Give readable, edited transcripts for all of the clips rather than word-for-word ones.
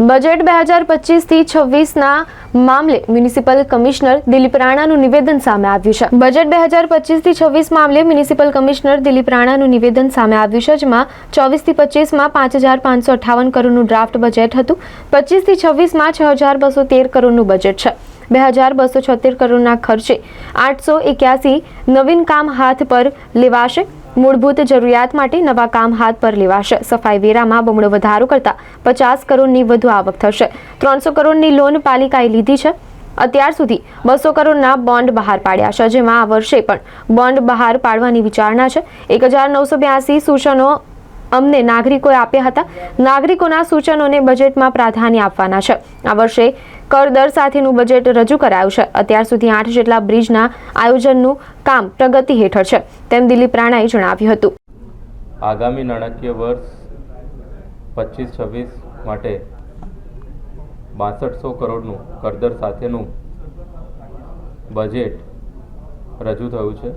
Budget 2025થી 26ના મામલે municipal commissioner Dilip રાણાનું નિવેદન સામે આવ્યું છે. બજેટ 2025થી 26 મામલે મ્યુનિસિપલ કમિશનર દિલીપ રાણાનું નિવેદન સામે આવ્યું છે, જેમાં 24થી 25માં 5558 કરોડનું ડ્રાફ્ટ બજેટ હતું. 25થી 26માં 6213 કરોડનું બજેટ છે. 2276 કરોડના ખર્ચે 881 નવીન કામ હાથ પર લેવાશે. મૂળભૂત જરૂરિયાત માટે નવા કામ હાથ પર લેવાશે. સફાઈ વેરામાં બમણો વધારો કરતા 50 કરોડની વધુ આવક થશે. 300 કરોડની લોન પાલિકાએ લીધી છે. અત્યાર સુધી 200 કરોડના બોન્ડ બહાર પાડ્યા છે, જેમાં આ વર્ષે પણ બોન્ડ બહાર પાડવાની વિચારણા છે. 1982 સૂચનો અમને નાગરિકોએ આપ્યા હતા. નાગરિકોના સૂચનોને બજેટમાં પ્રાધાન્ય આપવાના છે. આ વર્ષે કરદર સાથેનું બજેટ રજૂ કરાયું છે. અત્યાર સુધી 8 જેટલા બ્રિજના આયોજનનું કામ પ્રગતિ હેઠળ છે, તેમ દિલીપ રાણાએ જણાવ્યું હતું. આગામી નાણાકીય વર્ષ 25-26 માટે 6200 કરોડનું કરદર સાથેનું બજેટ રજૂ થયું છે.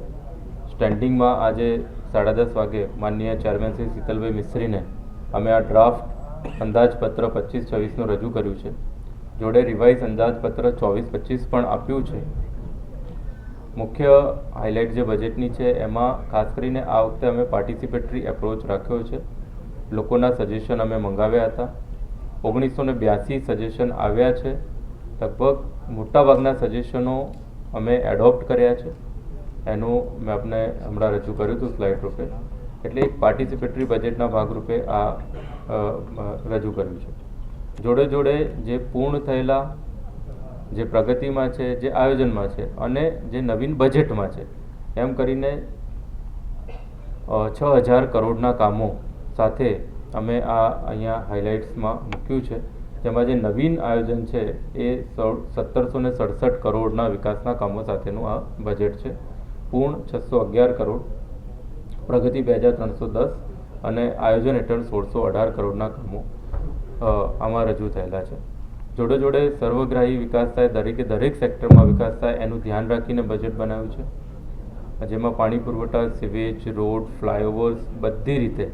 સ્ટેન્ડિંગમાં આજે 10:30 વાગે માનનીય ચેરમેન શ્રી શીતલભાઈ મિસ્ત્રીને અમે આ ડ્રાફ્ટ અંદાજપત્ર 25-26નું રજૂ કર્યું છે. જોડે રિવાઇઝ અંદાજપત્ર 24-25 પણ આપ્યું છે. મુખ્ય હાઇલાઇટ જે બજેટની છે એમાં ખાસ કરીને આ વખતે અમે પાર્ટિસિપેટરી એપ્રોચ રાખ્યો છે. લોકોના સજેશન અમે મંગાવ્યા હતા. 1982 સજેશન આવ્યા છે. લગભગ મોટાભાગના સજેશનો અમે એડોપ્ટ કર્યા છે. એનું મેં આપને હમણાં રજૂ કર્યું હતું સ્લાઇડ રૂપે. એટલે એક પાર્ટિસિપેટરી બજેટના ભાગરૂપે આ રજૂ કર્યું છે. જોડે જોડે જે પૂર્ણ થયેલા, જે પ્રગતિમાં છે, જે આયોજનમાં છે અને જે નવીન બજેટમાં છે, એમ કરીને 6000 કરોડના કામો સાથે અમે આ અહીંયા હાઇલાઇટ્સમાં મૂક્યું છે. જેમાં જે નવીન આયોજન છે એ 1767 કરોડના વિકાસના કામો સાથેનું આ બજેટ છે. પૂર્ણ 611 કરોડ, પ્રગતિ 2310 અને આયોજન હેઠળ 1618 કરોડના કામો આમાં રજૂ થયેલા છે. જોડે જોડે સર્વગ્રાહી વિકાસ થાય, દરેક સેક્ટરમાં વિકાસ થાય એનું ધ્યાન રાખીને બજેટ બનાવ્યું છે. જેમાં પાણી પુરવઠા, સિવેજ, રોડ, ફ્લાયઓવર્સ બધી રીતે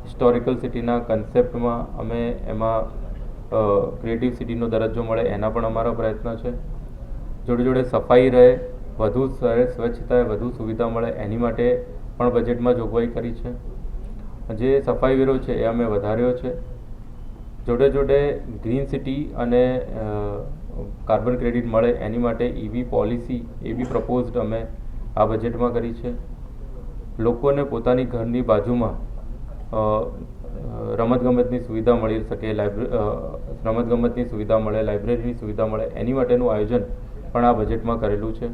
હિસ્ટોરિકલ સિટીના કન્સેપ્ટમાં અમે એમાં ક્રિએટિવ સિટીનો દરજ્જો મળે એના પણ અમારા પ્રયત્ન છે. જોડે જોડે સફાઈ રહે, વધુ સ્વચ્છતા, વધુ સુવિધા મળે એની માટે પણ બજેટમાં જોગવાઈ કરી છે. જે સફાઈ વેરો છે એ અમે વધાર્યો છે. જોડે જોડે ગ્રીન સિટી અને કાર્બન ક્રેડિટ મળે એની માટે EV પોલિસી એ બી પ્રપોઝડ અમે આ બજેટમાં કરી છે. લોકોને પોતાની ઘરની બાજુમાં રમતગમતની સુવિધા મળી શકે, રમતગમતની સુવિધા મળે, લાઇબ્રેરીની સુવિધા મળે એની માટેનું આયોજન પણ આ બજેટમાં કરેલું છે.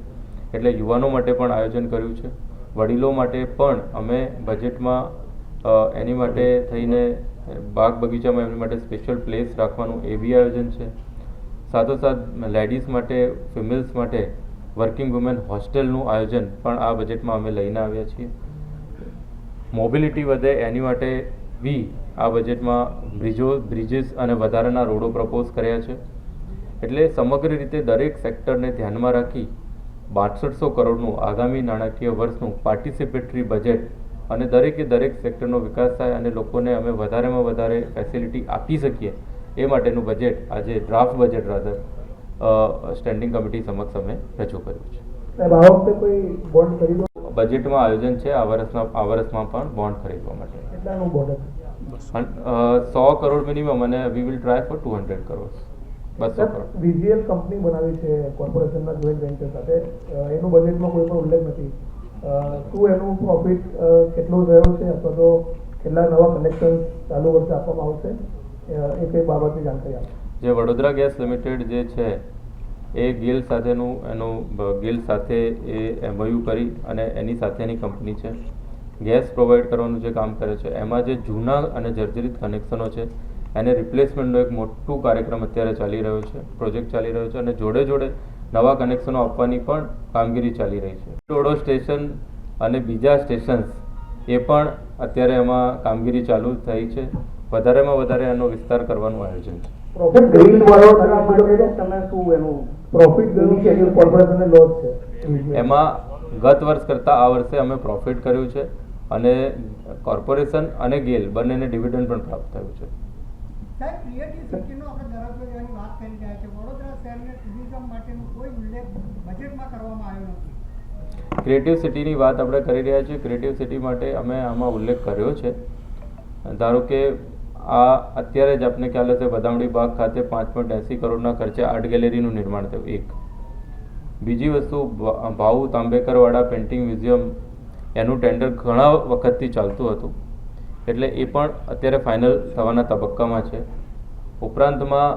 એટલે યુવાનો માટે પણ આયોજન કર્યું છે. વડીલો માટે પણ અમે બજેટમાં એની માટે થઈને બાગ બગીચામાં એમની માટે સ્પેશિયલ પ્લેસ રાખવાનું એ બી આયોજન છે. સાથોસાથ લેડીઝ માટે, ફિમેલ્સ માટે વર્કિંગ વુમેન હોસ્ટેલનું આયોજન પણ આ બજેટમાં અમે લઈને આવ્યા છીએ. મોબિલિટી વધે એની માટે બી આ બજેટમાં બ્રિજીસ અને વધારાના રોડો પ્રપોઝ કર્યા છે. એટલે સમગ્ર રીતે દરેક સેક્ટરને ધ્યાનમાં રાખી 6200 કરોડનું આગામી નાણાકીય વર્ષનું પાર્ટિસિપેટરી બજેટ અને દરેક સેક્ટરનો વિકાસ થાય અને લોકોને અમે વધારેમાં વધારે ફેસિલિટી આપી શકીએ એ માટેનું બજેટ આજે draft budget rather standing committee સમક્ષ અમે રજૂ કર્યું છે. બજેટમાં આયોજન છે આ વર્ષમાં પણ બોન્ડ ખરીદવા માટે 100 કરોડ મિનિમમ અને we will try four 200 crore. 200 crore VGL company બનાવી છે કોર્પોરેશનના જોઈન્ટ વેન્ચર સાથે, એનું બજેટમાં કોઈ પણ ઉલ્લેખ નથી. શું એનું પ્રોફિટ કેટલો થયો છે અથવા તો કેટલા નવા કનેક્શન ચાલુ વર્ષે આપવામાં આવશે એ કઈ બાબતની જાણકારી આપો. જે વડોદરા ગેસ લિમિટેડ જે છે એ ગેલ સાથે એ MOU કરી અને એની સાથેની કંપની છે. ગેસ પ્રોવાઈડ કરવાનું જે કામ કરે છે એમાં જે જૂના અને જર્જરિત કનેક્શનો છે એને રિપ્લેસમેન્ટનો એક મોટું કાર્યક્રમ અત્યારે ચાલી રહ્યો છે, પ્રોજેક્ટ ચાલી રહ્યો છે અને જોડે જોડે નવા કનેક્શનો આપવાની પણ કામગીરી ચાલી રહી છે. ડોડો સ્ટેશન અને બીજા સ્ટેશન્સ એ પણ અત્યારે એમાં કામગીરી ચાલુ થઈ છે. વધારેમાં વધારે એનો વિસ્તાર કરવાનું આયોજન છે. એમાં ગત વર્ષ કરતાં આ વર્ષે અમે પ્રોફિટ કર્યું છે અને કોર્પોરેશન અને ગેલ બંનેને ડિવિડન્ડ પણ પ્રાપ્ત થયું છે. સાહેબ, ક્રિએટિવ સિટીનો આપણે દરજ્જો લેવાની વાત કરી રહ્યા છે. વડોદરા શહેરને ટુરિઝમ માટેનો કોઈ ઉલ્લેખ બજેટમાં કરવામાં આવ્યો નથી. ક્રિએટિવ સિટીની વાત આપણે કરી રહ્યા છીએ. ક્રિએટિવ સિટી માટે અમે આમાં ઉલ્લેખ કર્યો છે. ધારો કે આ અત્યારે જ આપને ખ્યાલ હશે, બદામડી બાગ ખાતે 5.80 કરોડના ખર્ચે આર્ટ ગેલેરીનું નિર્માણ થયું. એક બીજી વસ્તુ, ભાઉ તાંબેકરવાળા પેઇન્ટિંગ મ્યુઝિયમ, એનું ટેન્ડર ઘણા વખતથી ચાલતું હતું, એટલે એ પણ અત્યારે ફાઇનલ થવાના તબક્કામાં છે. ઉપરાંતમાં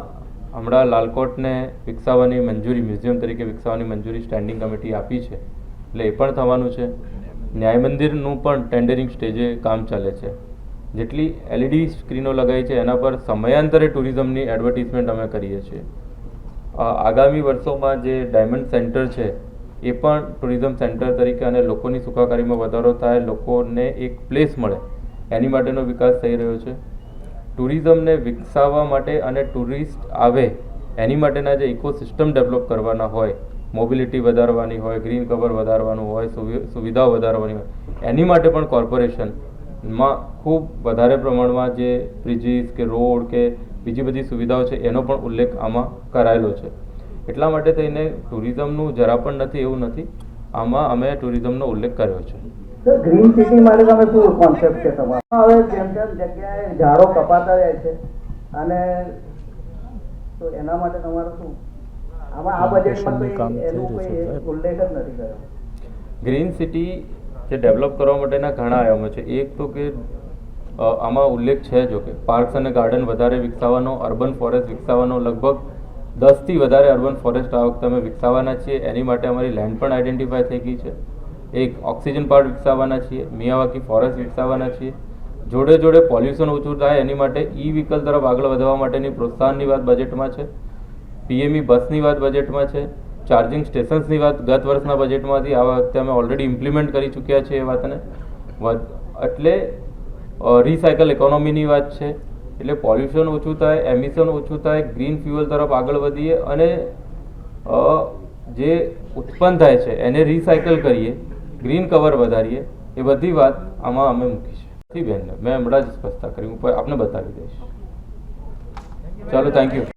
હમણાં લાલકોટને વિકસાવવાની મંજૂરી, મ્યુઝિયમ તરીકે વિકસાવવાની મંજૂરી સ્ટેન્ડિંગ કમિટી આપી છે, એટલે એ પણ થવાનું છે. ન્યાય મંદિરનું પણ ટેન્ડરિંગ સ્ટેજે કામ ચાલે છે. જેટલી LED સ્ક્રીનો લગાવી છે એના પર સમયાંતરે ટુરિઝમની એડવર્ટિઝમેન્ટ અમે કરીએ છીએ. આગામી વર્ષોમાં જે ડાયમંડ સેન્ટર છે એ પણ ટુરિઝમ સેન્ટર તરીકે, અને લોકોની સુખાકારીમાં વધારો થાય, લોકોને એક પ્લેસ મળે, એની માટેનો વિકાસ થઈ રહ્યો છે. ટુરિઝમને વિકસાવવા માટે અને ટુરિસ્ટ આવે એની માટેના જે ઇકોસિસ્ટમ ડેવલપ કરવાના હોય, મોબિલિટી વધારવાની હોય, ગ્રીન કવર વધારવાનું હોય, સુવિધાઓ વધારવાની હોય, એની માટે પણ કોર્પોરેશનમાં ખૂબ વધારે પ્રમાણમાં જે બ્રિજીસ કે રોડ કે બીજી બધી સુવિધાઓ છે એનો પણ ઉલ્લેખ આમાં કરાયેલો છે. એટલા માટે થઈને ટુરિઝમનું જરા પણ નથી એવું નથી, આમાં અમે ટુરિઝમનો ઉલ્લેખ કર્યો છે. સર, ગ્રીન સિટી માટે તમે શું કોન્સેપ્ટ છે તમારો? હવે જેમ જેમ જગ્યાએ ઝાડો કપાતા જાય છે, અને તો એના માટે તમારું શું આમાં આ બજેટમાં કોઈ એનું કોઈ ઉલ્લેખ જ નથી કર્યો? ગ્રીન સિટી જે ડેવલપ કરવા માટેના ઘણા આયામો છે. એક તો કે આમાં ઉલ્લેખ છે જો કે પાર્ક્સ અને ગાર્ડન વધારે વિકસાવવાનો, અર્બન ફોરેસ્ટ વિકસાવવાનો, લગભગ 10થી વધારે અર્બન ફોરેસ્ટ આ વખતે અમે વિકસાવવાના છીએ. એની માટે અમારી લેન્ડ પણ આઈડેન્ટિફાય થઈ ગઈ છે. એક ઓક્સિજન પાર્ક વિકસાવવાના છીએ, મિયાવાકી ફોરેસ્ટ વિકસાવવાના છીએ. જોડે જોડે પોલ્યુશન ઓછું થાય એની માટે વ્હીકલ તરફ આગળ વધવા માટેની પ્રોત્સાહનની વાત બજેટમાં છે. PME બસની વાત બજેટમાં છે. ચાર્જિંગ સ્ટેશન્સની વાત ગત વર્ષના બજેટમાંથી આ વખતે અમે ઓલરેડી ઇમ્પ્લિમેન્ટ કરી ચૂક્યા છીએ એ વાતને. એટલે રિસાયકલ ઇકોનોમીની વાત છે. એટલે પોલ્યુશન ઓછું થાય, એમિશન ઓછું થાય, ગ્રીન ફ્યુઅલ તરફ આગળ વધીએ, અને જે ઉત્પન્ન થાય છે એને રિસાયકલ કરીએ, ગ્રીન કવર વધારીએ, એ બધી વાત આમાં અમે મૂકી છે. બેન, મેં હમણાં જ સ્પષ્ટતા કરી, હું આપને બતાવી દઈશ. ચાલો, થેન્ક યુ.